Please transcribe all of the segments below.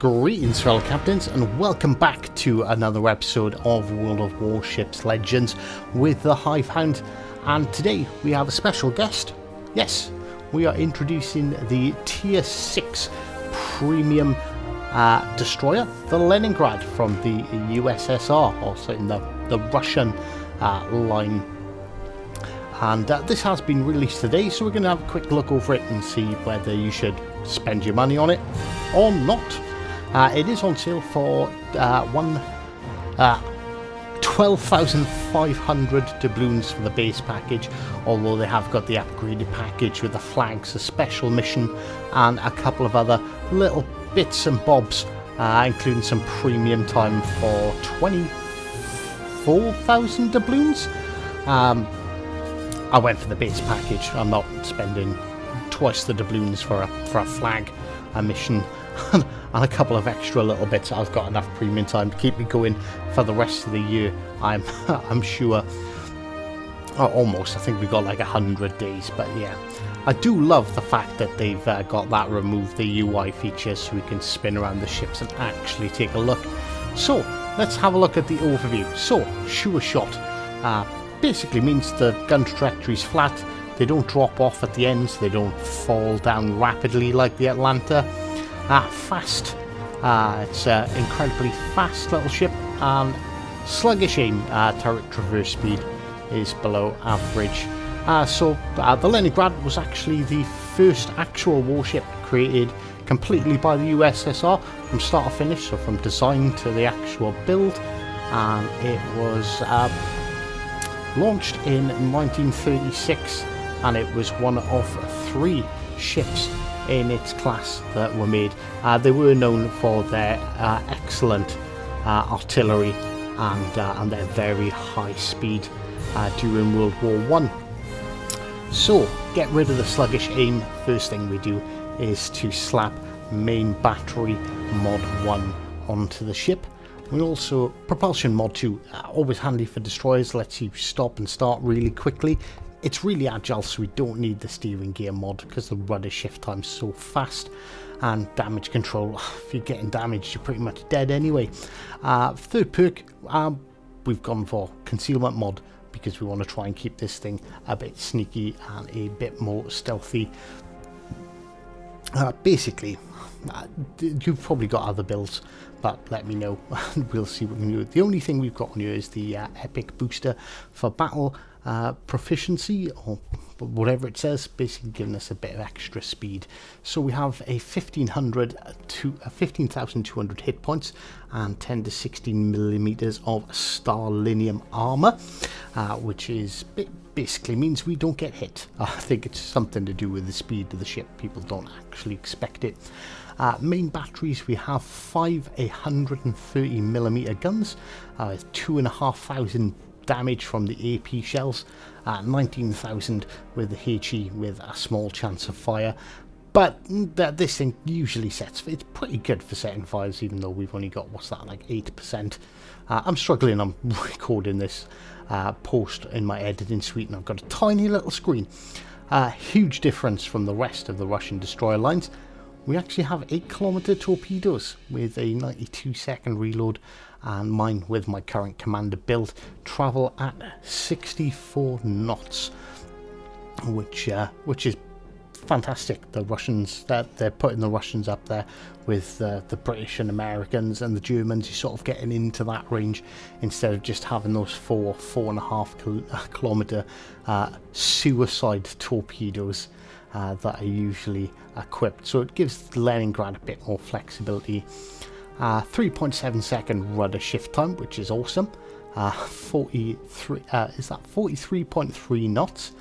Greetings fellow captains and welcome back to another episode of World of Warships Legends with the Hivehound, and today we have a special guest. Yes, we are introducing the tier 6 premium destroyer, the Leningrad from the USSR, also in the Russian line. And this has been released today, so we're going to have a quick look over it and see whether you should spend your money on it or not. It is on sale for 12,500 doubloons for the base package, although they have got the upgraded package with the flags, a special mission, and a couple of other little bits and bobs, including some premium time for 24,000 doubloons. I went for the base package. I'm not spending twice the doubloons for a flag, a mission, and a couple of extra little bits. I've got enough premium time to keep me going for the rest of the year. I'm sure. Almost. I think we got like 100 days, but yeah. I do love the fact that they've got that removed the UI feature so we can spin around the ships and actually take a look. So let's have a look at the overview. So sure shot basically means the gun trajectory is flat. They don't drop off at the ends. They don't fall down rapidly like the Atlanta. Fast. It's an incredibly fast little ship, and sluggish aim. Turret traverse speed is below average. So the Leningrad was actually the first actual warship created completely by the USSR from start to finish, so from design to the actual build, and it was launched in 1936, and it was one of 3 ships in its class that were made. They were known for their excellent artillery and their very high speed during World War I. So, get rid of the sluggish aim. First thing we do is to slap main battery mod 1 onto the ship. We also, propulsion mod 2, always handy for destroyers, lets you stop and start really quickly. It's really agile, so we don't need the steering gear mod because the rudder shift time's so fast. And damage control, if you're getting damaged, you're pretty much dead anyway. Third perk, we've gone for concealment mod because we want to try and keep this thing a bit sneaky and a bit more stealthy. Basically, you've probably got other builds, but let me know. We'll see what we can do. The only thing we've got on here is the epic booster for battle proficiency, or whatever it says, basically giving us a bit of extra speed. So we have a 15,200 hit points and 10 to 16 millimeters of starlinium armor, which is basically means we don't get hit. I think it's something to do with the speed of the ship. People don't actually expect it. Main batteries, we have 5 130mm guns with 2,500 damage from the AP shells, 19,000 with the HE with a small chance of fire. But this thing usually sets, it's pretty good for setting fires, even though we've only got, what's that, like 8%. I'm struggling. I'm recording this post in my editing suite and I've got a tiny little screen. Huge difference from the rest of the Russian destroyer lines. We actually have 8km torpedoes with a 92-second reload, and mine, with my current commander build, travel at 64 knots, which is fantastic. The Russians, they're putting the Russians up there with the British and Americans and the Germans. You're sort of getting into that range instead of just having those 4.5 kilometer suicide torpedoes that are usually equipped. So it gives Leningrad a bit more flexibility. 3.7 second rudder shift time, which is awesome. 43.3 knots,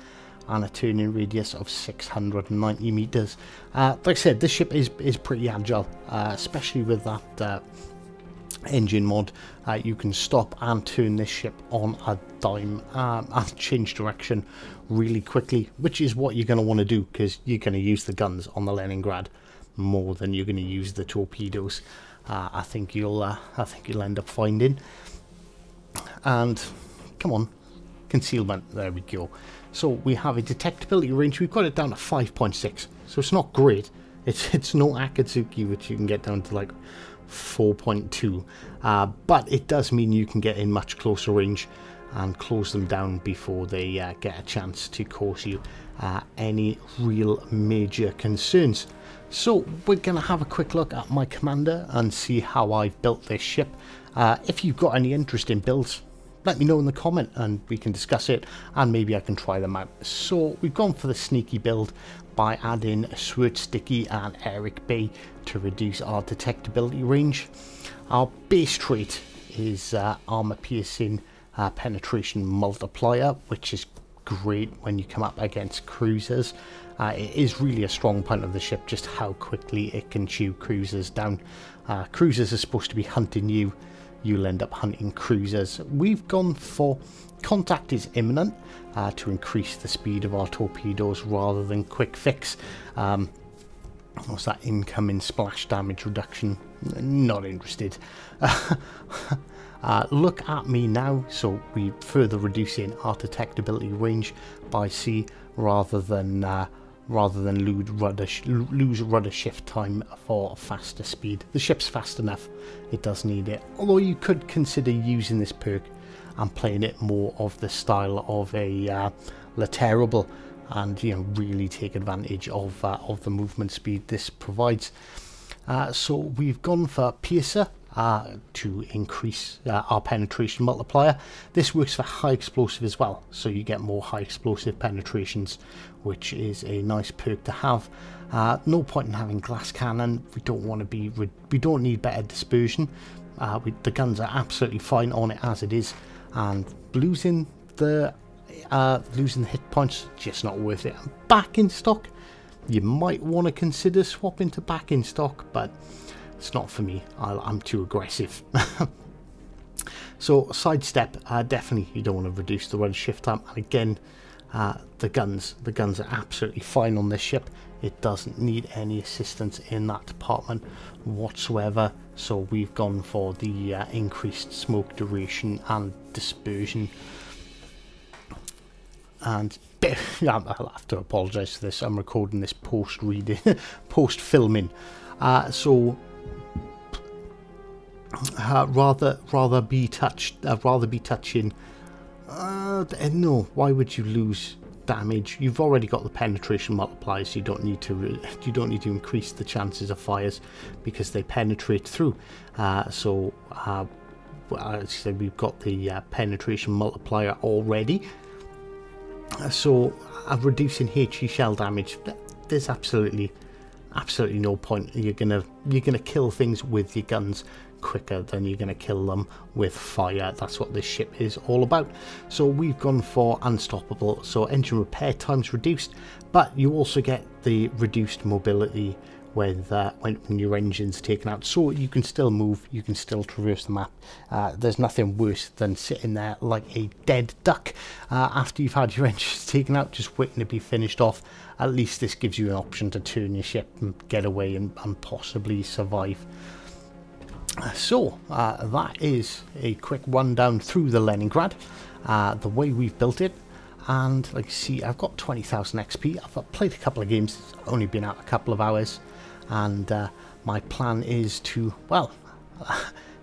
and a turning radius of 690 meters. Like I said, this ship is pretty agile, especially with that engine mod. You can stop and turn this ship on a dime and change direction really quickly, which is what you're going to want to do because you're going to use the guns on the Leningrad more than you're going to use the torpedoes. I think you'll end up finding. And come on, concealment, there we go. So we have a detectability range, we've got it down to 5.6, so it's not great. It's no Akatsuki, which you can get down to like 4.2. But it does mean you can get in much closer range and close them down before they get a chance to cause you any real major concerns. So we're going to have a quick look at my commander and see how I've built this ship. If you've got any interesting builds, let me know in the comment and we can discuss it, and maybe I can try them out. So we've gone for the sneaky build by adding Sword Sticky and Eric Bay to reduce our detectability range. Our base trait is armor piercing penetration multiplier, which is great when you come up against cruisers. It is really a strong point of the ship, just how quickly it can chew cruisers down. Cruisers are supposed to be hunting you, you'll end up hunting cruisers. We've gone for contact is imminent to increase the speed of our torpedoes rather than quick fix. What's that? Incoming splash damage reduction? Not interested. Look at me now. So we're further reducing our detectability range by sea rather than lose rudder shift time for faster speed. The ship's fast enough, it does need it. Although you could consider using this perk and playing it more of the style of a laterable, and really take advantage of the movement speed this provides. So we've gone for Piercer to increase our penetration multiplier. This works for high explosive as well, so you get more high explosive penetrations, which is a nice perk to have. No point in having glass cannon. We don't need better dispersion. The guns are absolutely fine on it as it is, and losing the hit points, just not worth it. Back in stock, you might want to consider swapping to back in stock, but it's not for me. I'm too aggressive. So sidestep, definitely you don't want to reduce the run shift time. And again, the guns are absolutely fine on this ship. It doesn't need any assistance in that department whatsoever. So we've gone for the increased smoke duration and dispersion. And I'll have to apologise for this. I'm recording this post-reading, post-filming. So rather be touching. No, why would you lose damage? You've already got the penetration multipliers. So you don't need to increase the chances of fires because they penetrate through. So as I said, we've got the penetration multiplier already. So reducing HE shell damage, there's absolutely no point. You're gonna kill things with your guns quicker than you're gonna kill them with fire. That's what this ship is all about. So we've gone for unstoppable. So engine repair time's reduced, but you also get the reduced mobility when your engine's taken out, so you can still move, you can still traverse the map. There's nothing worse than sitting there like a dead duck after you've had your engines taken out, just waiting to be finished off. At least this gives you an option to turn your ship and get away and possibly survive. So that is a quick rundown through the Leningrad, the way we've built it. And like you see, I've got 20,000 XP. I've played a couple of games, it's only been out a couple of hours. And my plan is to, well,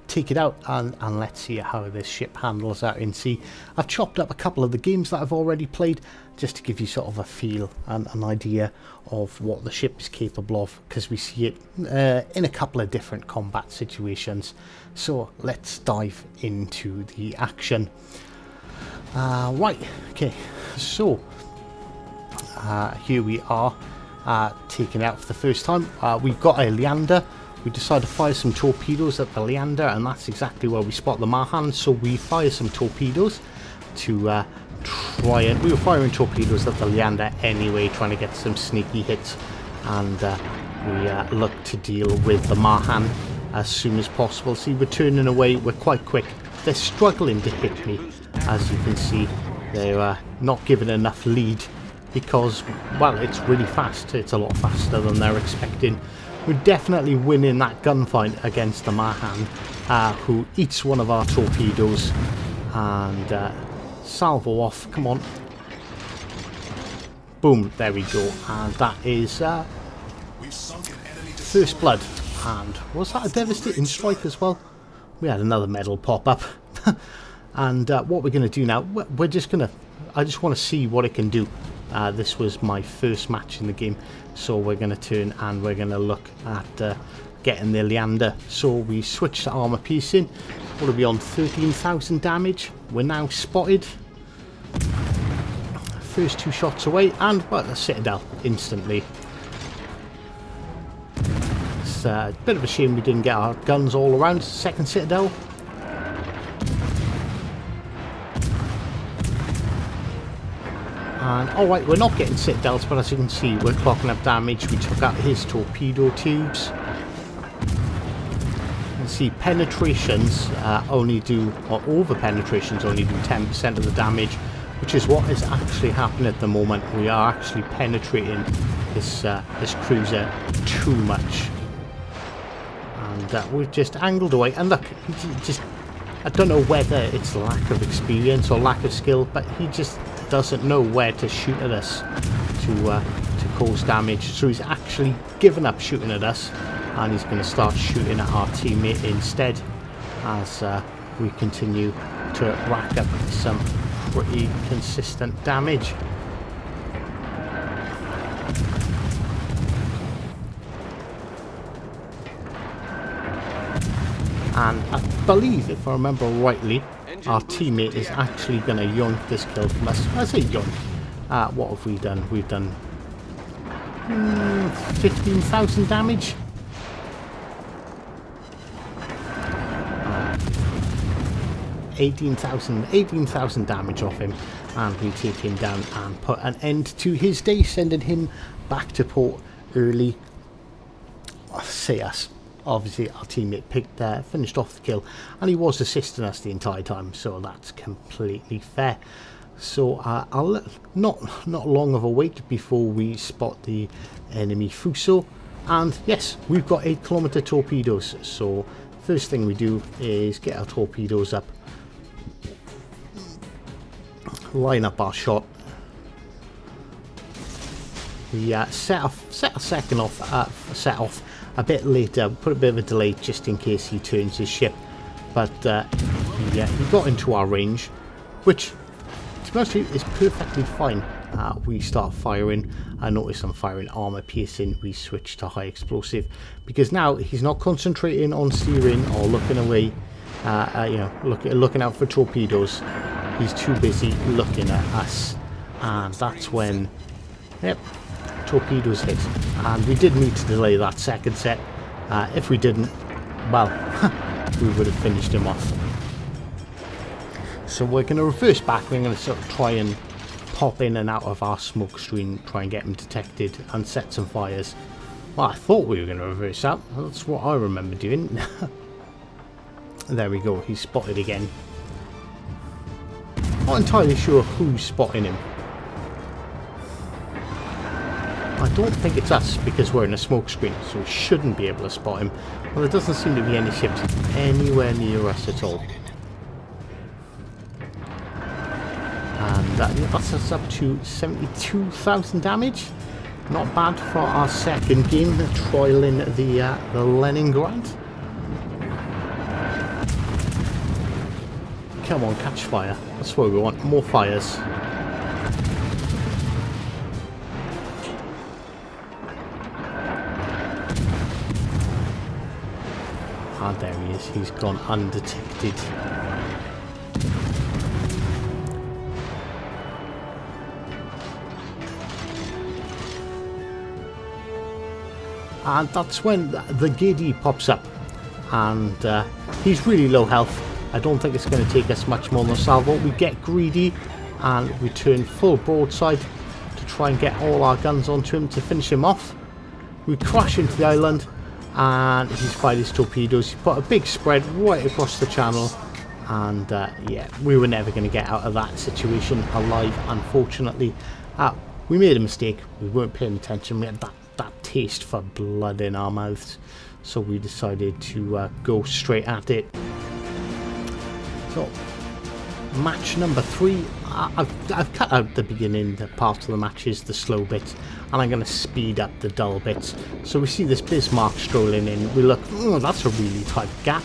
take it out and let's see how this ship handles out in sea. I've chopped up a couple of the games that I've already played just to give you sort of a feel and an idea of what the ship is capable of, because we see it in a couple of different combat situations. So let's dive into the action. Right, okay, so here we are. Taken out for the first time. We've got a Leander. We decided to fire some torpedoes at the Leander, and that's exactly where we spot the Mahan. So we fire some torpedoes to try it. We were firing torpedoes at the Leander anyway, trying to get some sneaky hits, and we look to deal with the Mahan as soon as possible. See, we're turning away. We're quite quick. They're struggling to hit me, as you can see. They're not given enough lead, because, well, it's really fast. It's a lot faster than they're expecting. We're definitely winning that gunfight against the Mahan, who eats one of our torpedoes. And salvo off, come on. Boom, there we go. And that is first blood And was that a devastating strike as well? We had another medal pop up. And what we're going to do now, we're just going to, I just want to see what it can do. This was my first match in the game, so we're going to turn and we're going to look at getting the Leander. So we switched to armor piercing. What are we on? 13,000 damage. We're now spotted. First 2 shots away, and well, the Citadel instantly. It's a bit of a shame we didn't get our guns all around. Second Citadel. And alright, we're not getting Citadels, but as you can see, we're clocking up damage. We took out his torpedo tubes. You can see penetrations only do, or over penetrations only do 10% of the damage, which is what is actually happening at the moment. We are actually penetrating this this cruiser too much. And we've just angled away. And look, I don't know whether it's lack of experience or lack of skill, but he just doesn't know where to shoot at us to cause damage. So he's actually given up shooting at us, and he's going to start shooting at our teammate instead, as we continue to rack up some pretty consistent damage. And I believe, if I remember rightly, our teammate is actually going to yoink this kill from us. I say yoink. What have we done? We've done 15,000 damage. 18,000 damage off him, and we take him down and put an end to his day, sending him back to port early. I say us. Obviously our teammate finished off the kill, and he was assisting us the entire time, so that's completely fair. So I'll not long of a wait before we spot the enemy Fuso, and yes, we've got 8-kilometer torpedoes. So first thing we do is get our torpedoes up, line up our shot. We set off a bit later, put a bit of a delay just in case he turns his ship, but he got into our range, which, to be honest with you, is perfectly fine. We start firing. I notice I'm firing armor piercing. We switch to high explosive because now he's not concentrating on steering or looking away, looking out for torpedoes. He's too busy looking at us, and that's when, yep, torpedoes hit. And we did need to delay that second set. If we didn't, well, we would have finished him off. So we're going to reverse back. We're going to sort of try and pop in and out of our smoke screen, try and get him detected and set some fires. Well, I thought we were going to reverse out. That's what I remember doing. There we go. He's spotted again. Not entirely sure who's spotting him. I don't think it's us because we're in a smoke screen, so we shouldn't be able to spot him. Well, there doesn't seem to be any ships anywhere near us at all. And that's us up to 72,000 damage. Not bad for our second game, trialing the Leningrad. Come on, catch fire. That's what we want. More fires. Ah, there he is. He's gone undetected. And that's when the Giddy pops up. And he's really low health. I don't think it's going to take us much more than a salvo. We get greedy and we turn full broadside to try and get all our guns onto him to finish him off. We crash into the island and he's fired his torpedoes. He put a big spread right across the channel, and yeah, we were never going to get out of that situation alive, unfortunately. We made a mistake. We weren't paying attention. We had that taste for blood in our mouths, so we decided to go straight at it. So match number 3. I've cut out the beginning, the part of the matches, the slow bits, and I'm going to speed up the dull bits. So we see this Bismarck strolling in. We look, oh, that's a really tight gap.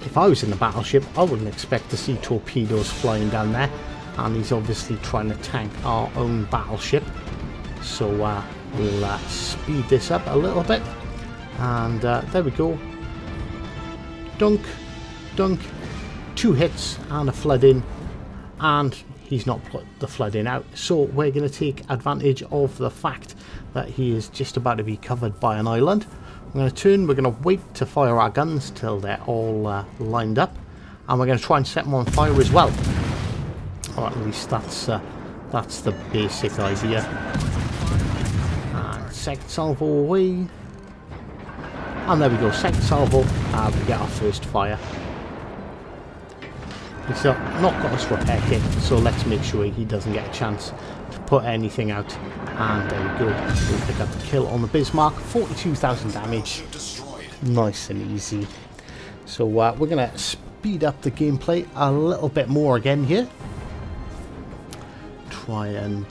If I was in the battleship, I wouldn't expect to see torpedoes flying down there. And he's obviously trying to tank our own battleship. So we'll speed this up a little bit. And there we go. Dunk, dunk. 2 hits and a flood in. And he's not put the flooding out, so we're going to take advantage of the fact that he is just about to be covered by an island. I'm going to turn, we're going to wait to fire our guns till they're all lined up, and we're going to try and set them on fire as well, or at least that's the basic idea. And second salvo away, and there we go, second salvo, we get our first fire. He's not got us repair kit, so let's make sure he doesn't get a chance to put anything out. And there we go. We'll pick up the kill on the Bismarck. 42,000 damage. Nice and easy. So we're going to speed up the gameplay a little bit more again here. Try and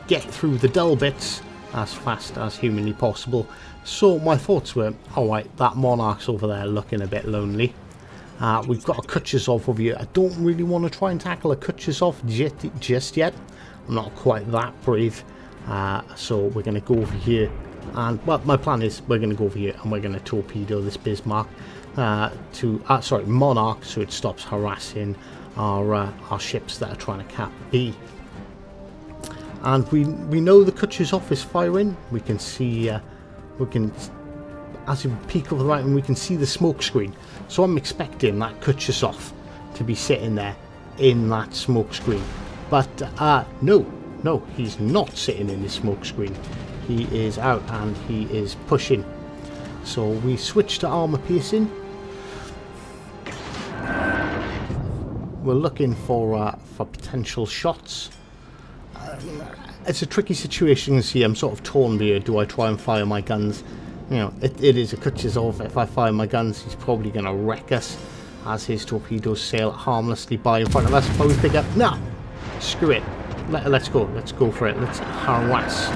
get through the dull bits as fast as humanly possible. So my thoughts were, alright, that Monarch's over there looking a bit lonely. We've got a Kutuzov over here. I don't really want to try and tackle a Kutuzov just yet. I'm not quite that brave. So we're going to go over here. And, well, my plan is we're going to go over here and we're going to torpedo this Bismarck Monarch, so it stops harassing our ships that are trying to cap B. And we know the Kutuzov is firing. We can see, as we peek over the right, and we can see the smoke screen. So I'm expecting that Kutuzov to be sitting there in that smoke screen. But no, he's not sitting in the smoke screen. He is out and he is pushing. So we switch to armor piercing. We're looking for potential shots. It's a tricky situation. You see, I'm sort of torn here. Do I try and fire my guns? You know, it is a Kutuzov. If I fire my guns, he's probably going to wreck us as his torpedoes sail harmlessly by in front of us. But we pick up, no, screw it. Let's go. Let's go for it. Let's harass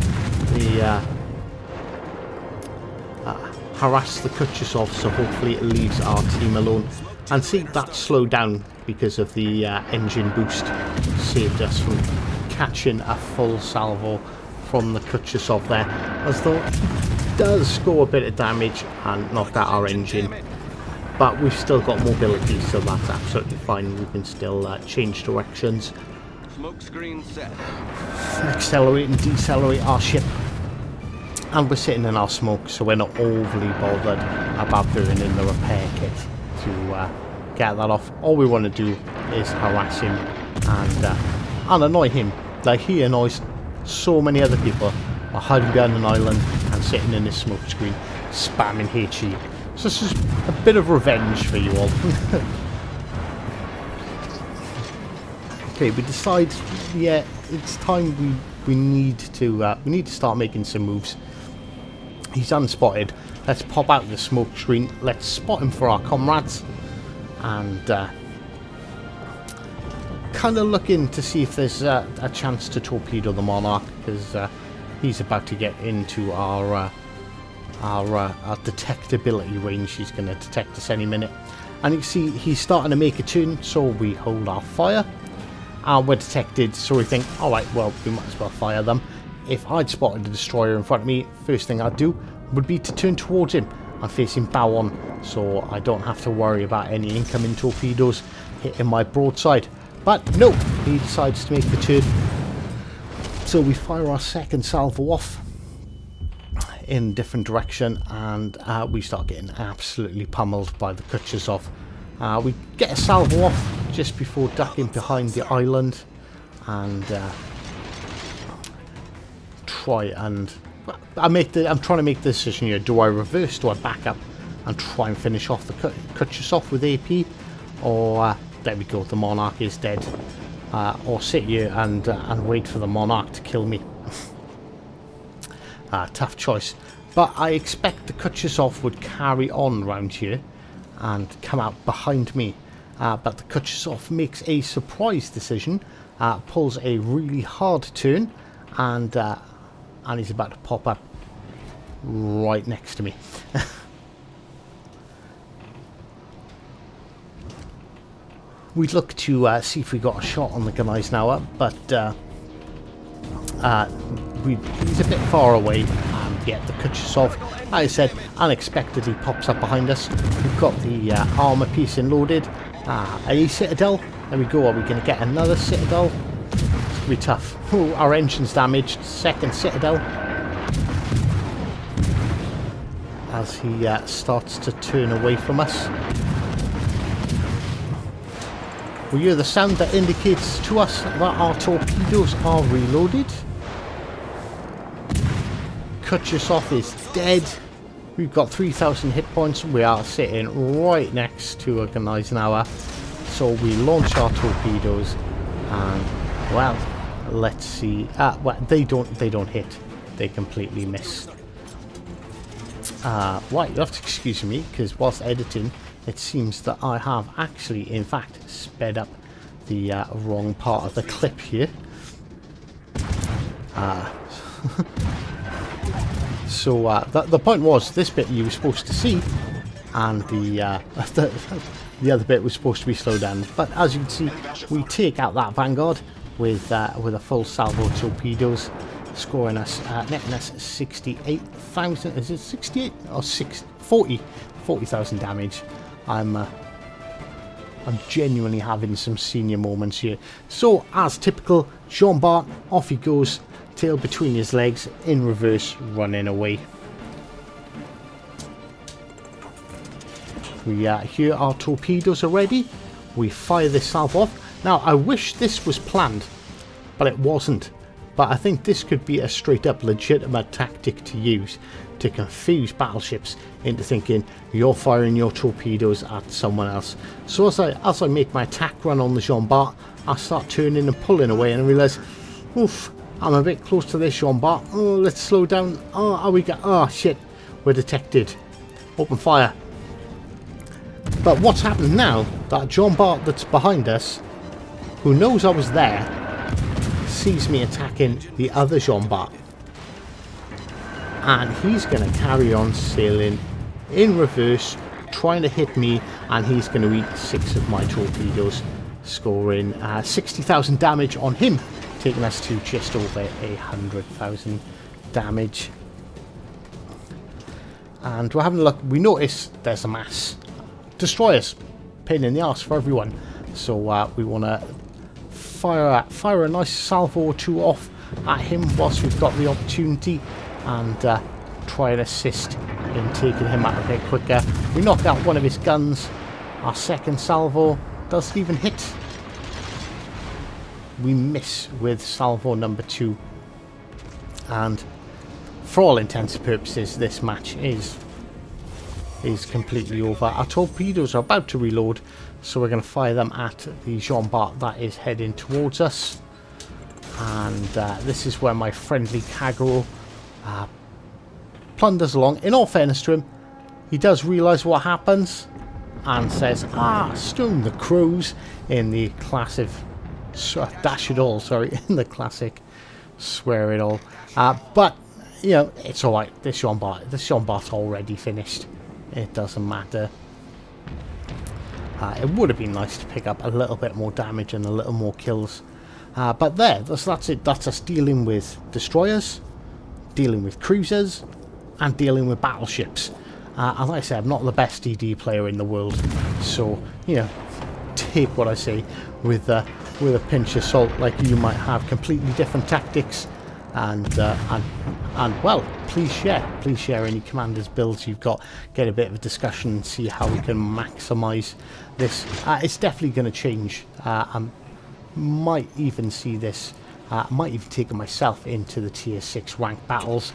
the Kutuzov, so hopefully it leaves our team alone. And see, that slowed down because of the engine boost. Saved us from catching a full salvo from the Kutuzov there, as though it does score a bit of damage and knock out our engine. But we've still got mobility, so that's absolutely fine. We can still change directions. Smoke screen set. Accelerate and decelerate our ship. And we're sitting in our smoke, so we're not overly bothered about burning the repair kit to get that off. All we want to do is harass him and annoy him. Like he annoys so many other people by hiding behind an island and sitting in this smoke screen, spamming HE. So this is a bit of revenge for you all. Okay, we decide, yeah, it's time we need to start making some moves. He's unspotted. Let's pop out the smoke screen. Let's spot him for our comrades, and kind of looking to see if there's a chance to torpedo the Monarch, because he's about to get into our detectability range. He's going to detect us any minute, and you can see he's starting to make a turn. So we hold our fire. And we're detected, so we think, alright, well, we might as well fire them. If I'd spotted a destroyer in front of me, first thing I'd do would be to turn towards him and face him bow on, so I don't have to worry about any incoming torpedoes hitting my broadside. But no, he decides to make the turn. So we fire our second salvo off in a different direction, and we start getting absolutely pummeled by the Kutuzov. We get a salvo off just before ducking behind the island, and try and I'm trying to make the decision here. Do I reverse? Do I back up and try and finish off the Kutuzov with AP, or there we go, the Monarch is dead, or sit here and wait for the Monarch to kill me? Tough choice, but I expect the Kutuzov would carry on round here and come out behind me, but the Kutchesov makes a surprise decision, pulls a really hard turn, and he's about to pop up right next to me. We'd look to see if we got a shot on the guys now, but he's a bit far away. Yeah, the Kutchesov, like I said, unexpectedly pops up behind us. We've got the armour piece loaded. A citadel. There we go. Are we going to get another citadel? It's going to be tough. Ooh, our engine's damaged. Second citadel. As he starts to turn away from us. We hear the sound that indicates to us that our torpedoes are reloaded. Kutchesov is dead. We've got 3,000 hit points. We are sitting right next to a Gneisenauer. So we launch our torpedoes, and well, let's see. Well, they don't hit. They completely miss. Right, you have to excuse me because whilst editing, it seems that I have actually, in fact, sped up the wrong part of the clip here. So the point was, this bit you were supposed to see, and the other bit was supposed to be slowed down. But as you can see, we take out that Vanguard with a full salvo of torpedoes, scoring us, netting us 68,000. Is it 68 or 40,000 damage? I'm genuinely having some senior moments here. So, as typical, Jean Bart, off he goes, tail between his legs, in reverse, running away. We hear our torpedoes are ready. We fire this salvo off. Now, I wish this was planned, but it wasn't. But I think this could be a straight up legitimate tactic to use to confuse battleships into thinking you're firing your torpedoes at someone else. So as I make my attack run on the Jean Bart, I start turning and pulling away, and I realise, oof, I'm a bit close to this Jean Bart. Oh, let's slow down. Oh shit, we're detected. Open fire. But what's happened now, that Jean Bart that's behind us, who knows I was there, sees me attacking the other Jean Bart. And he's going to carry on sailing in reverse, trying to hit me, and he's going to eat 6 of my torpedoes, scoring 60,000 damage on him, taking us to just over 100,000 damage. And we're having a look. We notice there's a mass destroyers, pain in the arse for everyone. So we want to fire a nice salvo or two off at him whilst we've got the opportunity, and try and assist in taking him out a bit quicker. We knock out one of his guns. Our second salvo doesn't even hit. We miss with salvo number 2, and for all intents and purposes this match is completely over. Our torpedoes are about to reload, so we're going to fire them at the Jean Bart that is heading towards us. And this is where my friendly Kagero plunders along. In all fairness to him, he does realise what happens and says, stone the crows, in the classic dash it all, sorry, in the classic swear it all. But you know, it's alright. This Jean Bart's already finished. It doesn't matter. It would have been nice to pick up a little bit more damage and a little more kills. But that's it. That's us dealing with destroyers, dealing with cruisers, and dealing with battleships. And like I said, I'm not the best DD player in the world, so you know, take what I say with a pinch of salt. Like, you might have completely different tactics, and well, please share any commanders' builds you've got. Get a bit of a discussion and see how we can maximise this. It's definitely going to change. I might even see this. Might even take myself into the tier 6 rank battles.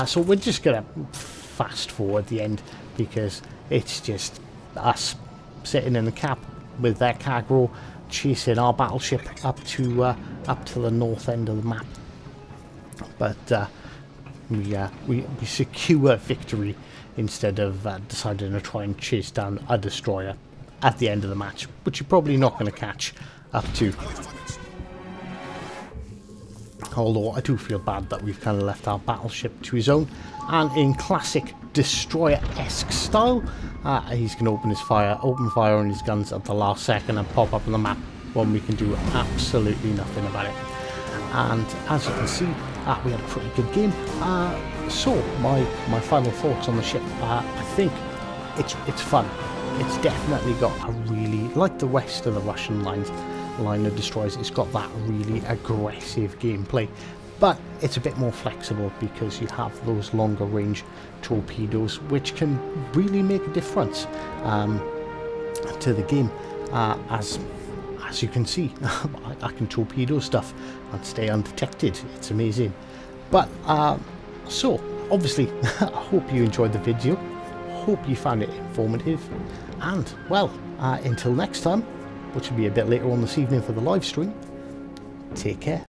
So we're just going to fast forward the end, because it's just us sitting in the cap with their Kagero, chasing our battleship up to the north end of the map. But we secure victory instead of deciding to try and chase down a destroyer. at the end of the match, which you're probably not going to catch up to. Although I do feel bad that we've kind of left our battleship to his own, and in classic destroyer-esque style, he's going to open fire on his guns at the last second and pop up on the map when we can do absolutely nothing about it. And as you can see, we had a pretty good game. So my final thoughts on the ship, I think it's fun. It's definitely got a really, like the rest of the Russian line of destroyers, it's got that really aggressive gameplay, but it's a bit more flexible because you have those longer range torpedoes, which can really make a difference to the game. As you can see, I can torpedo stuff and stay undetected. It's amazing. But so obviously I hope you enjoyed the video, hope you found it informative, and well, until next time, which will be a bit later on this evening for the live stream, take care.